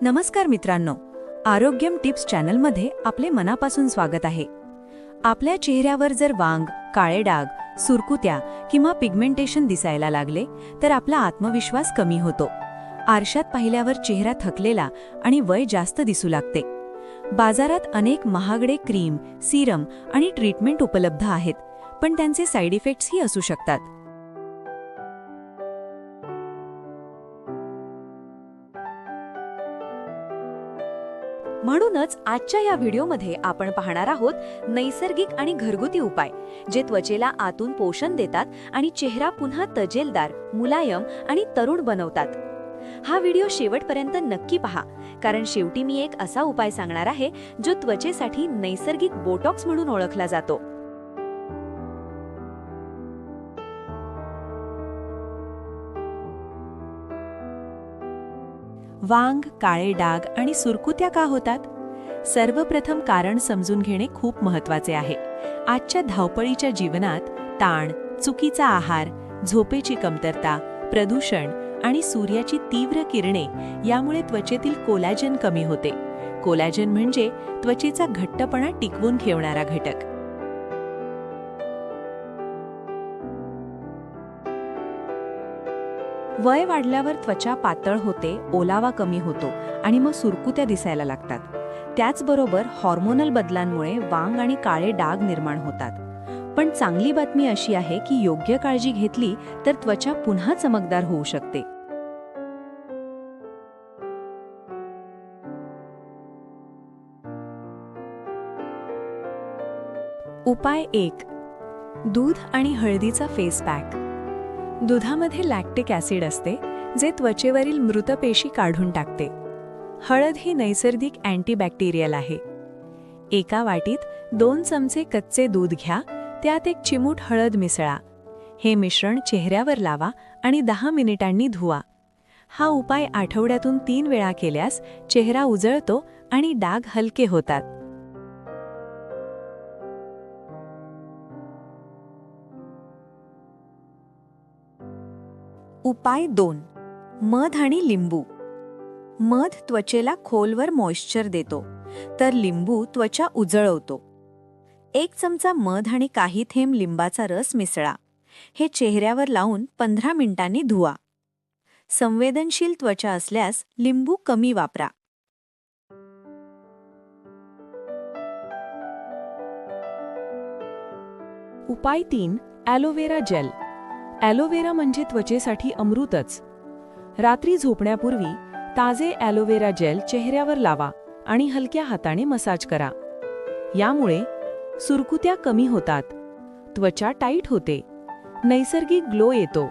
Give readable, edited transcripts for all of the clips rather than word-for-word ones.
नमस्कार मित्रांनो, आरोग्यम टिप्स चॅनलमध्ये आपले मनापासून स्वागत आहे. आपल्या चेहऱ्यावर जर वांग, काळे डाग, सुरकुत्या किंवा पिगमेंटेशन दिसायला लागले तर आपला आत्मविश्वास कमी होतो. आरशात पाहिल्यावर चेहरा थकलेला आणि वय जास्त दिसू लागते. बाजारात अनेक महागडे क्रीम, सीरम आणि ट्रीटमेंट उपलब्ध आहेत, पण त्यांचे साईड इफेक्ट्सही असू शकतात. म्हणूनच आजच्या या व्हिडिओमध्ये आपण पाहणार आहोत नैसर्गिक आणि घरगुती उपाय जे त्वचेला आतून पोषण देतात आणि चेहरा पुन्हा तजेलदार, मुलायम आणि तरुण बनवतात. हा व्हिडिओ शेवटपर्यंत नक्की पहा, कारण शेवटी मी एक असा उपाय सांगणार आहे जो त्वचेसाठी नैसर्गिक बोटॉक्स म्हणून ओळखला जातो. वांग, काळे डाग आणि सुरकुत्या का होतात? सर्वप्रथम कारण समजून घेणे खूप महत्त्वाचे आहे. आजच्या धावपळीच्या जीवनात ताण, चुकीचा आहार, झोपेची कमतरता, प्रदूषण आणि सूर्याची तीव्र किरणे यामुळे त्वचेतील कोलॅजन कमी होते. कोलॅजन म्हणजे त्वचेचा घट्टपणा टिकवून ठेवणारा घटक. वय वाढल्यावर त्वचा पातळ होते, ओलावा कमी होतो आणि मग सुरकुत्या दिसायला लागतात. त्याचबरोबर हॉर्मोनल बदलांमुळे वांग आणि काळे डाग निर्माण होतात. पण चांगली बातमी अशी आहे की योग्य काळजी घेतली तर त्वचा पुन्हा चमकदार होऊ शकते. उपाय 1. दूध आणि हळदीचा फेस पॅक. दुधामध्ये लॅक्टिक ॲसिड असते, जे त्वचेवरील मृत पेशी काढून टाकते. हळद ही नैसर्गिक अँटीबॅक्टेरियल आहे. एका वाटीत 2 चमचे कच्चे दूध घ्या, त्यात 1 चिमूट हळद मिसळा. हे मिश्रण चेहऱ्यावर लावा आणि 10 मिनिटांनी धुवा. हा उपाय आठवड्यातून 3 वेळा केल्यास चेहरा उजळतो आणि डाग हलके होतात. उपाय 2. मध आणि लिंबू. मध त्वचेला खोलवर मॉइश्चर देतो, तर लिंबू त्वचा उजळवतो. 1 चमचा मध आणि काही थेंब लिंबाचा रस मिसळा. हे चेहऱ्यावर लावून 15 मिनिटांनी धुवा. संवेदनशील त्वचा असल्यास लिंबू कमी वापरा. उपाय 3. Aloe vera gel. ॲलोवेरा म्हणजे त्वचेसाठी अमृतच. रात्री झोपण्यापूर्वी ताजे ॲलोवेरा जेल चेहऱ्यावर लावा आणि हलक्या हाताने मसाज करा. यामुळे सुरकुत्या कमी होतात, त्वचा टाईट होते, नैसर्गिक ग्लो येतो.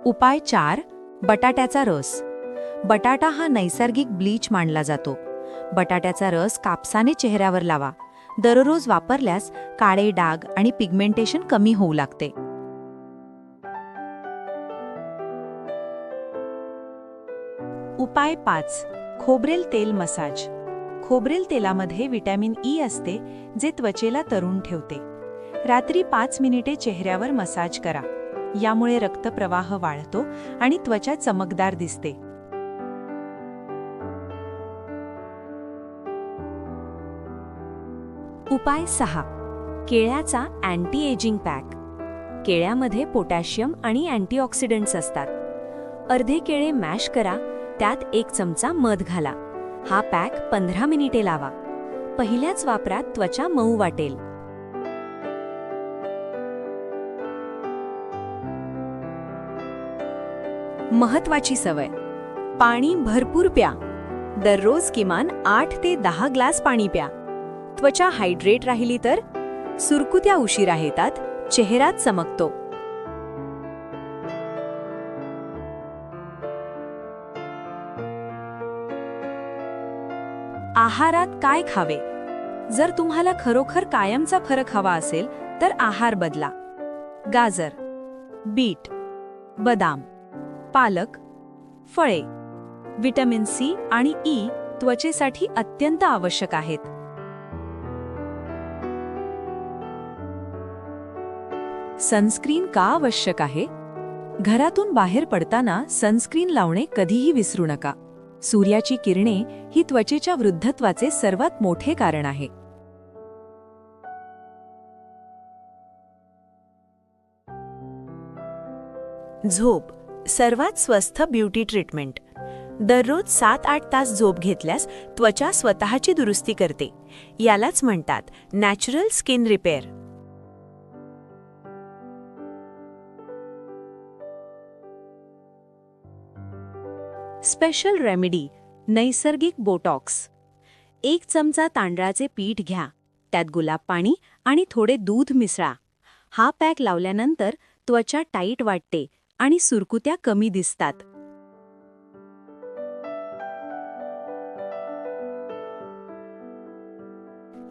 उपाय 4. बटाट्याचा रस. बटाटा हा नैसर्गिक ब्लीच मानला जातो. बटाट्याचा रस कापसाने चेहऱ्यावर लावा. दररोज वापरल्यास काळे डाग आणि पिगमेंटेशन कमी होऊ लागते. उपाय 5. खोबरेल तेल मसाज. खोबरेल तेलामध्ये व्हिटॅमिन ई असते, जे त्वचेला तरुण ठेवते. रात्री 5 मिनिटे चेहऱ्यावर मसाज करा. यामुळे रक्तप्रवाह वाढतो आणि त्वचा चमकदार दिसते. उपाय 6. केळ्याचा अँटी एजिंग पॅक. केळ्यामध्ये पोटॅशियम आणि अँटीऑक्सिडंट्स असतात. अर्धे केळे मॅश करा, त्यात 1 चमचा मध घाला. हा पॅक 15 मिनिटे लावा. पहिल्याच वापरात त्वचा मऊ वाटेल. महत्वाची सवय: पाणी भरपूर प्या. दररोज किमान 8 ते 10 ग्लास पाणी प्या. त्वचा हायड्रेट राहिली तर सुरकुत्या उशिरा येतात, चेहरा चमकतो. आहारात काय खावे? जर तुम्हाला खरोखर कायमचा फरक हवा असेल तर आहार बदला. गाजर, बीट, बदाम, पालक, फळे, व्हिटॅमिन सी आणि ई त्वचेसाठी अत्यंत आवश्यक आहेत. सनस्क्रीन का आवश्यक आहे? घरातून बाहेर पडताना सनस्क्रीन लावणे कधीही विसरू नका. सूर्याची किरणे ही त्वचेच्या वृद्धत्वाचे सर्वात मोठे कारण आहे. झोप सर्वात स्वस्थ ब्युटी ट्रीटमेंट. दररोज 7-8 तास झोप घेतल्यास त्वचा स्वतःची दुरुस्ती करते. यालाच म्हणतात natural skin repair. Special remedy नैसर्गिक बोटॉक्स. 1 चमचा तांदळाचे पीठ घ्या, त्यात गुलाब पाणी आणि थोडे दूध मिसळा. हा पॅक लावल्यानंतर त्वचा टाईट वाटते आणि सुरकुत्या कमी दिसतात.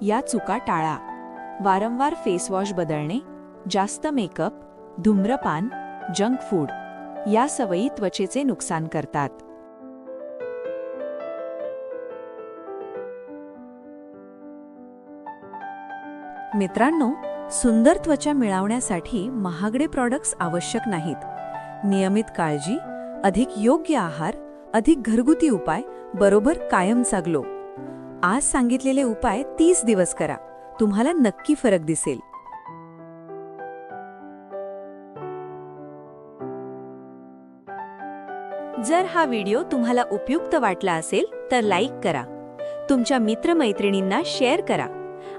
या चुका टाळा. वारंवार फेसवॉश बदलणे, जास्त मेकअप, धूम्रपान, जंक फूड या सवयी त्वचेचे नुकसान करतात. मित्रांनो, सुंदर त्वचा मिळवण्यासाठी महागडे प्रॉडक्ट्स आवश्यक नाहीत. नियमित काळजी, अधिक योग्य आहार, अधिक घरगुती उपाय, बरोबर कायमचा ग्लो. आज सांगितलेले उपाय 30 दिवस करा. तुम्हाला नक्की फरक दिसेल. जर हा व्हिडिओ तुम्हाला उपयुक्त वाटला असेल तर लाईक करा, तुमच्या मित्रमैत्रिणींना शेअर करा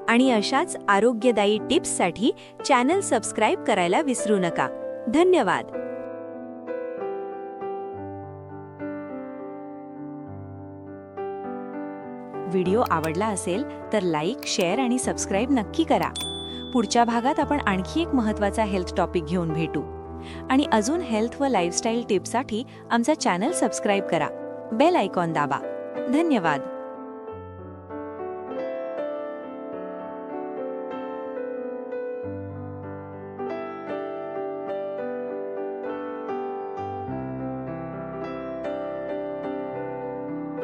आणि अशाच आरोग्यदायी टिप्ससाठी चॅनल सबस्क्राईब करायला विसरू नका. धन्यवाद. व्हिडिओ आवडला असेल तर लाईक, शेअर आणि सबस्क्राईब नक्की करा. पुढच्या भागात आपण आणखी एक महत्त्वाचा हेल्थ टॉपिक घेऊन भेटू. आणि अजून हेल्थ व लाईफस्टाईल टिप्ससाठी आमचा चॅनल सबस्क्राईब करा. बेल आयकॉन दाबा. धन्यवाद.